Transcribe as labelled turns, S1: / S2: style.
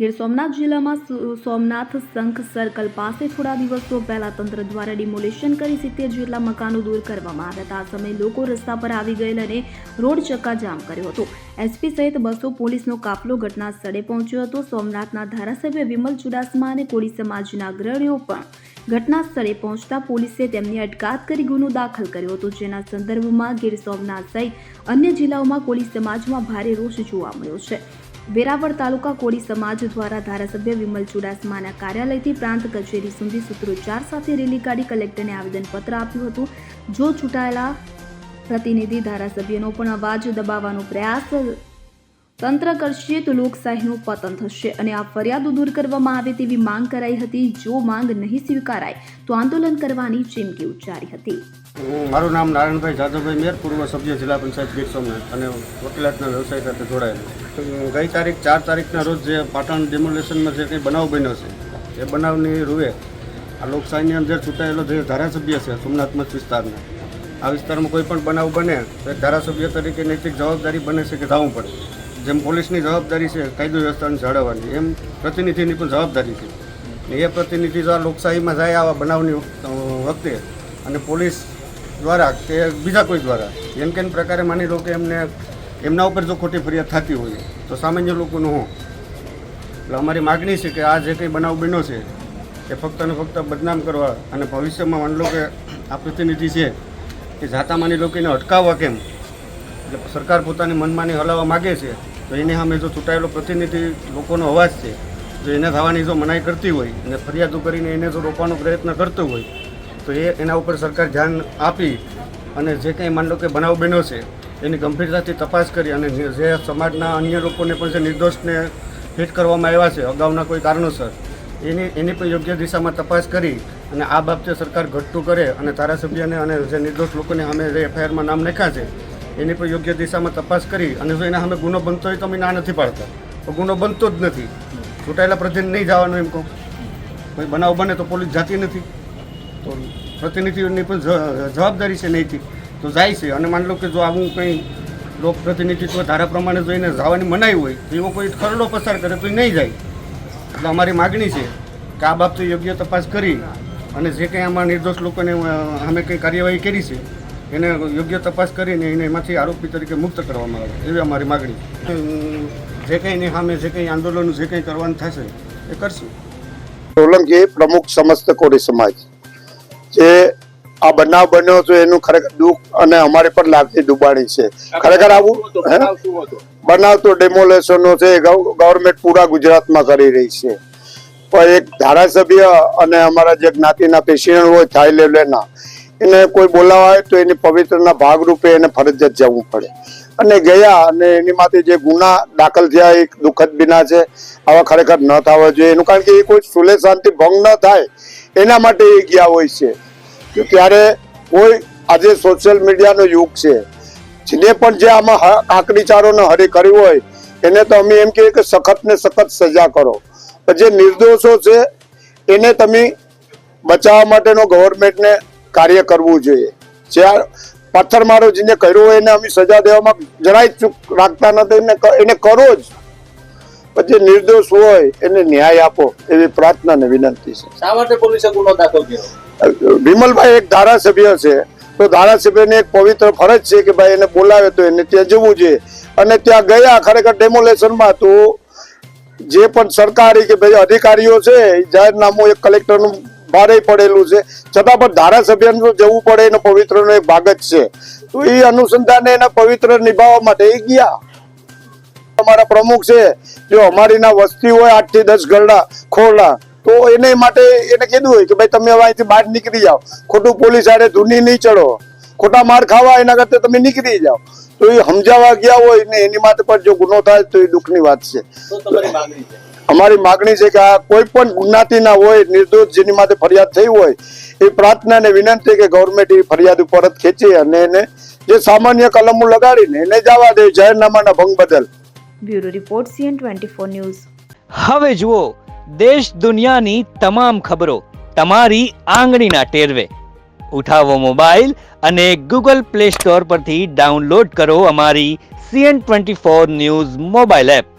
S1: ગીર સોમનાથ જિલ્લામાં સોમનાથ શંખ સર્કલ પાસે થોડા દિવસો પહેલા તંત્ર દ્વારા ડિમોલિશન કરી 70 જેટલા મકાનો દૂર કરવામાં આવ્યા હતા. આ સમયે લોકો રસ્તા પર આવી ગયેલ અને રોડ ચક્કાજામ કર્યો હતો. એસપી સહિત 200 પોલીસનો કાફલો ઘટના સ્થળે પહોંચ્યો હતો. સોમનાથના ધારાસભ્ય વિમલ ચુડાસમા અને કોળી સમાજના અગ્રણીઓ પણ ઘટના સ્થળે પહોંચતા પોલીસે તેમની અટકાયત કરી ગુનો દાખલ કર્યો હતો, જેના સંદર્ભમાં ગીર સોમનાથ સહિત અન્ય જિલ્લાઓમાં કોળી સમાજમાં ભારે રોષ જોવા મળ્યો છે. વેરાવળ તાલુકા કોળી સમાજ દ્વારા ધારાસભ્ય વિમલ ચુડાસમાના કાર્યાલયથી પ્રાંત કચેરી સુધી સૂત્રોચ્ચાર સાથે રેલી કાઢી કલેક્ટરને આવેદનપત્ર આપ્યું હતું. જો ચૂંટાયેલા પ્રતિનિધિ ધારાસભ્યનો પણ અવાજ દબાવવાનો પ્રયાસ તંત્ર કરશે તો લોકશાહીનું પતન થશે અને આ ફરિયાદો દૂર કરવામાં આવે તેવી માંગ કરાઈ હતી. જો માંગ નહીં સ્વીકારાય તો આંદોલન કરવાની ચીમકી ઉચ્ચારી હતી.
S2: મારું નામ નારાયણભાઈ જાદવભાઈ મેર, પૂર્વ સભ્ય જિલ્લા પંચાયત ગીર સોમનાથ અને વકીલાતના વ્યવસાય સાથે જોડાયેલો. ગઈ તારીખ 4 તારીખના રોજ જે પાટણ ડેમોલેશનમાં જે કંઈ બનાવ બન્યો છે એ બનાવની રૂએ આ લોકશાહીની અંદર ચૂંટાયેલો જે ધારાસભ્ય છે સોમનાથ મત વિસ્તારના, આ વિસ્તારમાં કોઈ પણ બનાવ બને તો એક ધારાસભ્ય તરીકે નૈતિક જવાબદારી બને છે કે જવું પડે. જેમ પોલીસની જવાબદારી છે કાયદો વ્યવસ્થાને જાળવવાની, એમ પ્રતિનિધિની પણ જવાબદારી છે. એ પ્રતિનિધિ જો આ લોકશાહીમાં જાય આવા બનાવની વખતે અને પોલીસ દ્વારા કે બીજા કોઈ દ્વારા એમ કેમ પ્રકારે માની લો કે એમના ઉપર જો ખોટી ફરિયાદ થતી હોય તો સામાન્ય લોકોનું હું એટલે અમારી માગણી છે કે આ જે કંઈ બનાવ બન્યો છે એ ફક્ત અને ફક્ત બદનામ કરવા અને ભવિષ્યમાં માની લો કે આ પ્રતિનિધિ છે કે જાતા માની લો કે એને અટકાવવા કેમ, એટલે સરકાર પોતાની મનમાની હલાવવા માગે છે તો એને સામે જો ચૂંટાયેલો પ્રતિનિધિ લોકોનો અવાજ છે, જો એને થવાની જો મનાઈ કરતી હોય અને ફરિયાદો કરીને એને જો રોકવાનો પ્રયત્ન કરતો હોય તો એના ઉપર સરકાર ધ્યાન આપી અને જે કંઈ માની લો કે બનાવ બન્યો છે એની ગંભીરતાથી તપાસ કરી અને જે સમાજના અન્ય લોકોને પણ જે નિર્દોષને હિટ કરવામાં આવ્યા છે અગાઉના કોઈ કારણોસર એની પણ યોગ્ય દિશામાં તપાસ કરી અને આ બાબતે સરકાર ઘટતું કરે અને ધારાસભ્યને અને જે નિર્દોષ લોકોને સામે જે એફઆઈઆરમાં નામ લખ્યા છે એની પણ યોગ્ય દિશામાં તપાસ કરી અને જો એના સામે ગુનો બનતો હોય તો અમે ના નથી પાડતા, તો ગુનો બનતો જ નથી. ચૂંટાયેલા પ્રતિનિધિ નહીં જવાનું એમ કહું, કોઈ બનાવ બને તો પોલીસ જાતી નથી, તો પ્રતિનિધિઓની પણ જવાબદારી છે નૈતિક તો જાય છે. અને માની લો કે જો આવું કંઈ લોક પ્રતિનિધિત્વ ધારા પ્રમાણે જોઈને જવાની મનાઈ હોય તો એવો કોઈ ખરડો પસાર કરે તો એ નહીં જાય. એટલે અમારી માગણી છે કે આ બાબતે યોગ્ય તપાસ કરી અને જે કંઈ આમાં નિર્દોષ લોકોને અમે કંઈ કાર્યવાહી કરી છે એને યોગ્ય તપાસ કરીને એને એમાંથી આરોપી તરીકે મુક્ત કરવામાં આવે એવી અમારી માગણી. જે કંઈ એની સામે જે કંઈ આંદોલન જે કંઈ કરવાનું થશે એ કરશું.
S3: સોલંકી પ્રમુખ સમસ્ત કોળી સમાજ જે આ બનાવ બન્યો છે એનું ખરેખર દુઃખ અને અમારી પર લાગતી ડૂબાણી છે. ખરેખર આવું બનાવ તો ડેમોલેશનનો છે, ગવર્મેન્ટ પૂરા ગુજરાતમાં કરી રહી છે. પણ એક ધારાસભ્ય અને અમારા જે જ્ઞાતિના પેશિયન્ટ હોય થાઈ લેવલના એને કોઈ બોલાવા આવે તો એની પવિત્રના ભાગરૂપે એને ફરજિયાત જવું પડે અને ગયા અને એની માટે જે ગુના દાખલ થયા એક દુઃખદ બિના છે. આવા ખરેખર ન થવા જોઈએ એનું, કારણ કે એ કોઈ સુલે શાંતિ ભંગ ન થાય એના માટે એ ગયા હોય છે. કે ત્યારે કોઈ આજે સોશિયલ મીડિયાનો યુગ છે, જેને પણ જે આમાં કાકડીચારોને હરી કર્યું હોય એને તો અમે એમ કહીએ કે સખત ને સખત સજા કરો. પણ જે નિર્દોષો છે એને તમે બચાવવા માટેનો ગવર્મેન્ટને કાર્ય કરવું જોઈએ. જ્યાં પથ્થરમારો જેને કર્યો હોય એને અમે સજા દેવામાં જરાય ચૂક રાખતા નથી, એને કરો જ. પછી નિર્દોષ હોય એને ન્યાય આપો એવી પ્રાર્થના ને વિનંતી છે.
S4: શા માટે પોલીસે ગુનો દાખલ કર્યો?
S3: વિમલભાઈ એક ધારાસભ્ય છે તો ધારાસભ્યની એક પવિત્ર ફરજ છે કે ભાઈ એને બોલાવે તો એને ત્યાં જવું જોઈએ અને ત્યાં ગયા. ખરેખર ડેમોલેશનમાં તો જે પણ સરકારી કે ભાઈ અધિકારીઓ છે જાહેરનામું એક કલેક્ટરનું ભારે પડેલું છે, છતાં પણ ધારાસભ્યનું જવું પડે એનો પવિત્રનો એક ભાગ જ છે. તો એ અનુસંધાને એના પવિત્ર નિભાવવા માટે એ ગયા. અમારા પ્રમુખ છે જો અમારી ના વસ્તી હોય 8 થી 10 ઘરડા ખોરડા તો એને માટે એને કીધું હોય કે ભાઈ તમે હવે અહીંથી બહાર નીકળી જાઓ, ખોટું પોલીસ આડે ધૂની નહીં ચડો, ખોટા માર ખાવા એના કરતા તમે નીકળી જાઓ. તો એ સમજાવવા ગયા હોય ને એની માટે પણ જો ગુનો થાય તો એ દુઃખની વાત છે. અમારી માગણી છે કે આ કોઈ પણ જ્ઞાતિના હોય નિર્દોષ જેની માટે ફરિયાદ થઈ હોય એ પ્રાર્થના ને વિનંતી કે ગવર્મેન્ટ એ ફરિયાદ પરત ખેંચે અને એને જે સામાન્ય કલમો લગાડીને એને જવા દે જાહેરનામાના ભંગ બદલ.
S1: Bureau report CN24 news.
S5: હવે જુઓ દેશ દુનિયાની તમામ ખબરો તમારી આંગળીના ટેરવે. ઉઠાવો મોબાઈલ અને Google Play Store પરથી ડાઉનલોડ કરો અમારી CN24 ન્યૂઝ મોબાઈલ એપ.